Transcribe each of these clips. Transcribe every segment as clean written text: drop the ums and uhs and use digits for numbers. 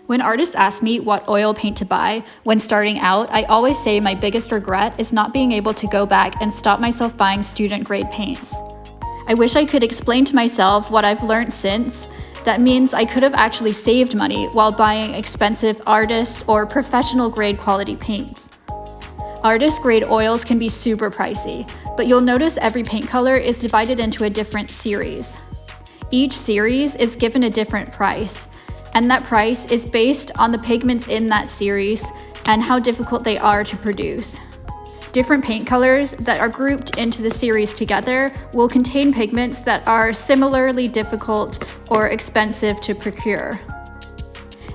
When artists ask me what oil paint to buy when starting out, I always say my biggest regret is not being able to go back and stop myself buying student-grade paints. I wish I could explain to myself what I've learned since. That means I could have actually saved money while buying expensive artist or professional grade quality paints. Artist grade oils can be super pricey, but you'll notice every paint color is divided into a different series. Each series is given a different price, and that price is based on the pigments in that series and how difficult they are to produce. Different paint colors that are grouped into the series together will contain pigments that are similarly difficult or expensive to procure.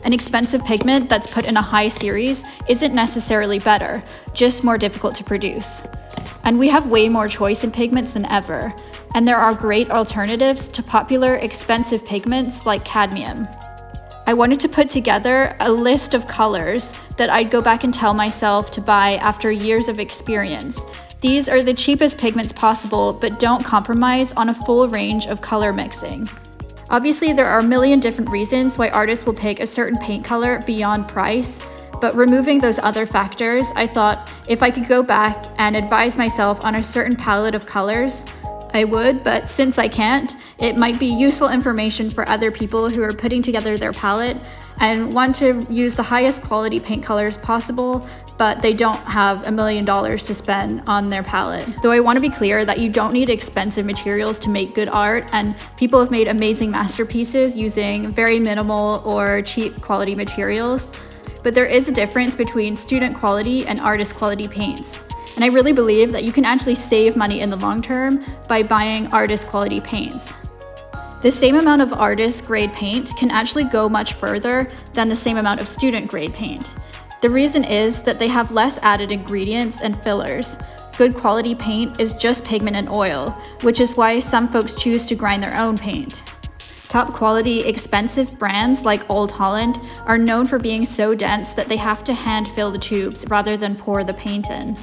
An expensive pigment that's put in a high series isn't necessarily better, just more difficult to produce. And we have way more choice in pigments than ever, and there are great alternatives to popular expensive pigments like cadmium. I wanted to put together a list of colors that I'd go back and tell myself to buy after years of experience. These are the cheapest pigments possible, but don't compromise on a full range of color mixing. Obviously, there are a million different reasons why artists will pick a certain paint color beyond price, but removing those other factors, I thought if I could go back and advise myself on a certain palette of colors, I would, but since I can't, it might be useful information for other people who are putting together their palette and want to use the highest quality paint colors possible, but they don't have $1 million to spend on their palette. Though I want to be clear that you don't need expensive materials to make good art, and people have made amazing masterpieces using very minimal or cheap quality materials, but there is a difference between student quality and artist quality paints. And I really believe that you can actually save money in the long term by buying artist quality paints. The same amount of artist grade paint can actually go much further than the same amount of student grade paint. The reason is that they have less added ingredients and fillers. Good quality paint is just pigment and oil, which is why some folks choose to grind their own paint. Top quality, expensive brands like Old Holland are known for being so dense that they have to hand fill the tubes rather than pour the paint in.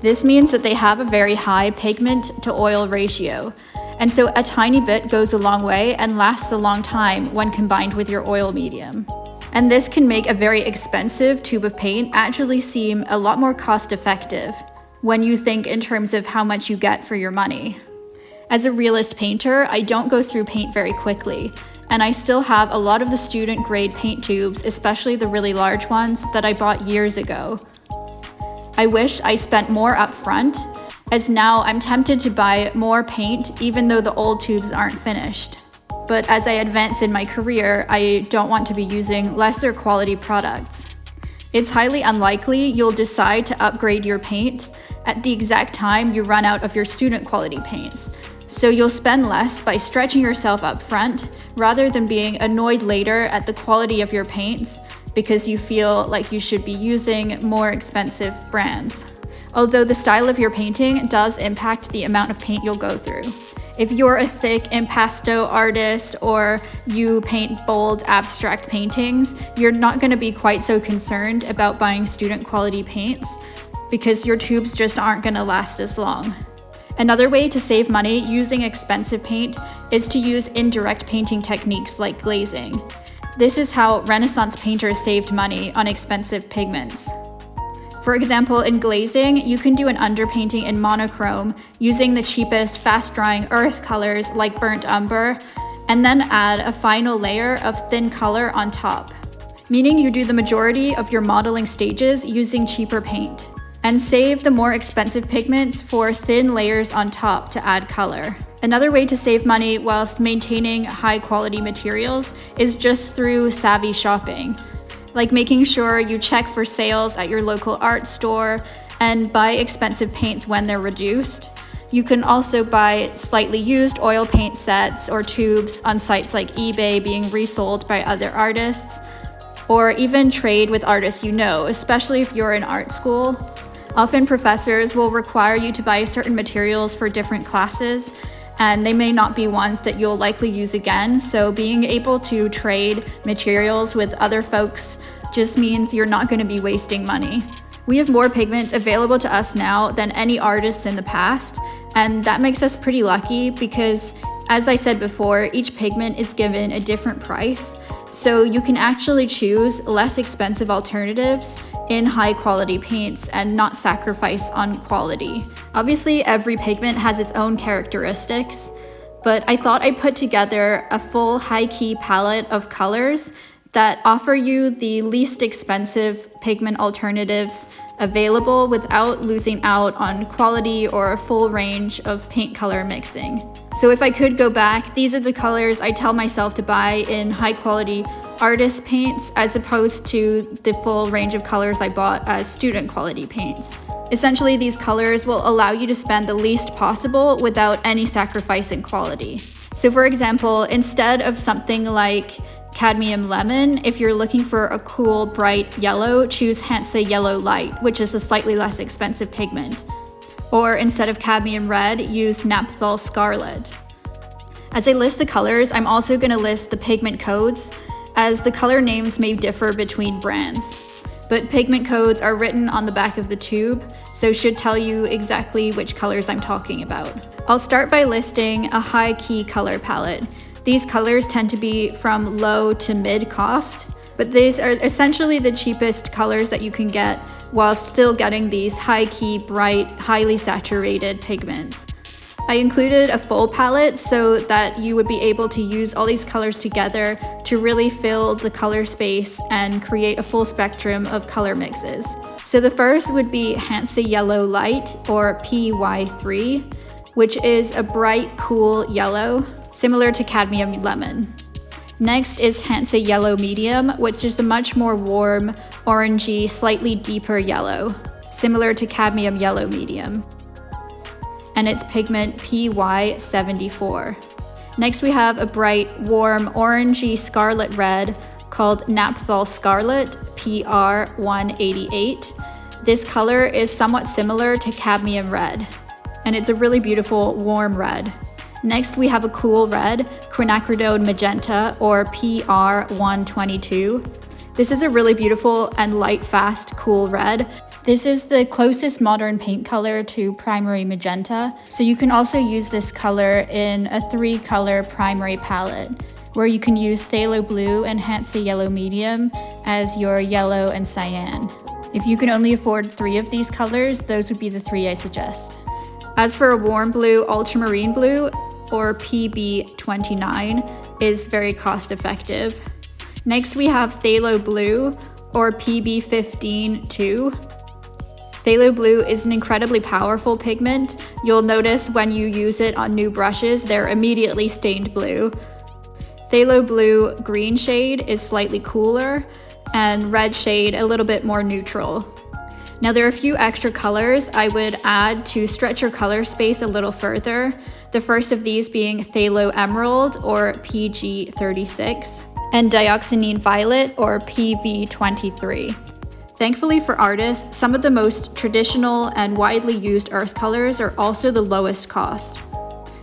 This means that they have a very high pigment to oil ratio, and so a tiny bit goes a long way and lasts a long time when combined with your oil medium. And this can make a very expensive tube of paint actually seem a lot more cost-effective when you think in terms of how much you get for your money. As a realist painter, I don't go through paint very quickly, and I still have a lot of the student-grade paint tubes, especially the really large ones that I bought years ago. I wish I spent more up front, as now I'm tempted to buy more paint even though the old tubes aren't finished. But as I advance in my career, I don't want to be using lesser quality products. It's highly unlikely you'll decide to upgrade your paints at the exact time you run out of your student quality paints. So you'll spend less by stretching yourself up front rather than being annoyed later at the quality of your paints because you feel like you should be using more expensive brands. Although the style of your painting does impact the amount of paint you'll go through. If you're a thick impasto artist or you paint bold abstract paintings, you're not going to be quite so concerned about buying student quality paints because your tubes just aren't going to last as long. Another way to save money using expensive paint is to use indirect painting techniques like glazing. This is how Renaissance painters saved money on expensive pigments. For example, in glazing, you can do an underpainting in monochrome using the cheapest fast-drying earth colors like burnt umber, and then add a final layer of thin color on top, meaning you do the majority of your modeling stages using cheaper paint, and save the more expensive pigments for thin layers on top to add color. Another way to save money whilst maintaining high-quality materials is just through savvy shopping, like making sure you check for sales at your local art store and buy expensive paints when they're reduced. You can also buy slightly used oil paint sets or tubes on sites like eBay being resold by other artists, or even trade with artists you know, especially if you're in art school. Often professors will require you to buy certain materials for different classes, and they may not be ones that you'll likely use again, so being able to trade materials with other folks just means you're not going to be wasting money. We have more pigments available to us now than any artists in the past, and that makes us pretty lucky because, as I said before, each pigment is given a different price, so you can actually choose less expensive alternatives in high quality paints and not sacrifice on quality. Obviously, every pigment has its own characteristics, but I thought I'd put together a full high-key palette of colors that offer you the least expensive pigment alternatives available without losing out on quality or a full range of paint color mixing. So if I could go back, these are the colors I tell myself to buy in high quality artist paints as opposed to the full range of colors I bought as student quality paints. Essentially, these colors will allow you to spend the least possible without any sacrifice in quality. So for example, instead of something like cadmium lemon, if you're looking for a cool, bright yellow, choose Hansa Yellow Light, which is a slightly less expensive pigment. Or instead of cadmium red, use Naphthol Scarlet. As I list the colors, I'm also going to list the pigment codes, as the color names may differ between brands. But pigment codes are written on the back of the tube, so should tell you exactly which colors I'm talking about. I'll start by listing a high-key color palette. These colors tend to be from low to mid cost, but these are essentially the cheapest colors that you can get while still getting these high-key, bright, highly saturated pigments. I included a full palette so that you would be able to use all these colors together to really fill the color space and create a full spectrum of color mixes. So the first would be Hansa Yellow Light, or PY3, which is a bright, cool yellow, similar to cadmium lemon. Next is Hansa Yellow Medium, which is a much more warm, orangey, slightly deeper yellow, similar to cadmium yellow medium. And it's pigment PY74. Next we have a bright, warm, orangey scarlet red called Naphthol Scarlet, PR188. This color is somewhat similar to cadmium red, and it's a really beautiful, warm red. Next, we have a cool red, Quinacridone Magenta, or PR122. This is a really beautiful and light, fast, cool red. This is the closest modern paint color to primary magenta, so you can also use this color in a 3-color primary palette, where you can use Phthalo Blue and Hansa Yellow Medium as your yellow and cyan. If you can only afford 3 of these colors, those would be the 3 I suggest. As for a warm blue, ultramarine blue, or PB29, is very cost effective. Next we have Phthalo Blue, or PB15-2. Phthalo Blue is an incredibly powerful pigment. You'll notice when you use it on new brushes, they're immediately stained blue. Phthalo Blue green shade is slightly cooler, and red shade a little bit more neutral. Now there are a few extra colors I would add to stretch your color space a little further. The first of these being Phthalo Emerald, or PG36, and Dioxanine Violet, or PV23. Thankfully for artists, some of the most traditional and widely used earth colors are also the lowest cost.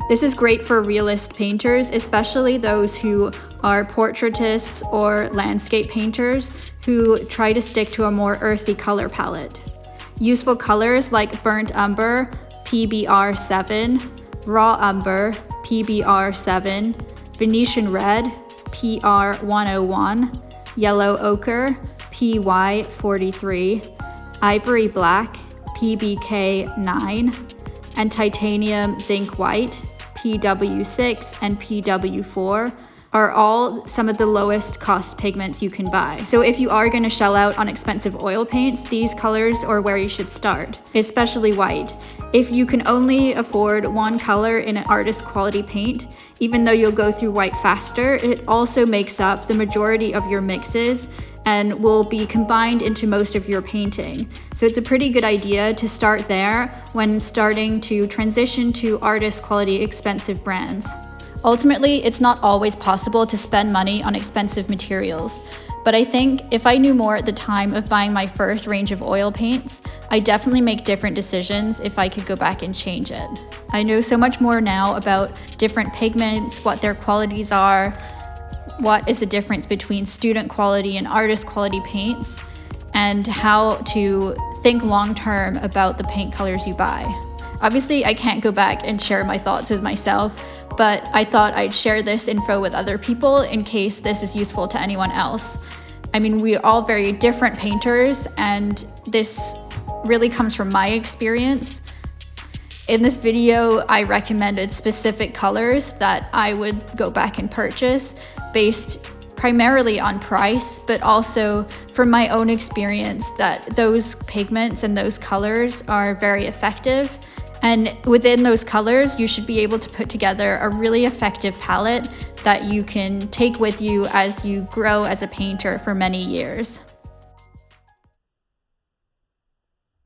This is great for realist painters, especially those who are portraitists or landscape painters who try to stick to a more earthy color palette. Useful colors like Burnt Umber, PBR7, Raw Umber, PBR7, Venetian Red, PR101, Yellow Ochre, PY43, Ivory Black, PBK9, and Titanium Zinc White, PW6 and PW4, are all some of the lowest cost pigments you can buy. So if you are going to shell out on expensive oil paints, these colors are where you should start, especially white. If you can only afford one color in an artist quality paint, even though you'll go through white faster, it also makes up the majority of your mixes and will be combined into most of your painting. So it's a pretty good idea to start there when starting to transition to artist quality expensive brands. Ultimately, it's not always possible to spend money on expensive materials, but I think if I knew more at the time of buying my first range of oil paints, I'd definitely make different decisions if I could go back and change it. I know so much more now about different pigments, what their qualities are, what is the difference between student quality and artist quality paints, and how to think long-term about the paint colors you buy. Obviously, I can't go back and share my thoughts with myself, but I thought I'd share this info with other people in case this is useful to anyone else. I mean, we're all very different painters, and this really comes from my experience. In this video, I recommended specific colors that I would go back and purchase based primarily on price, but also from my own experience that those pigments and those colors are very effective. And within those colors, you should be able to put together a really effective palette that you can take with you as you grow as a painter for many years.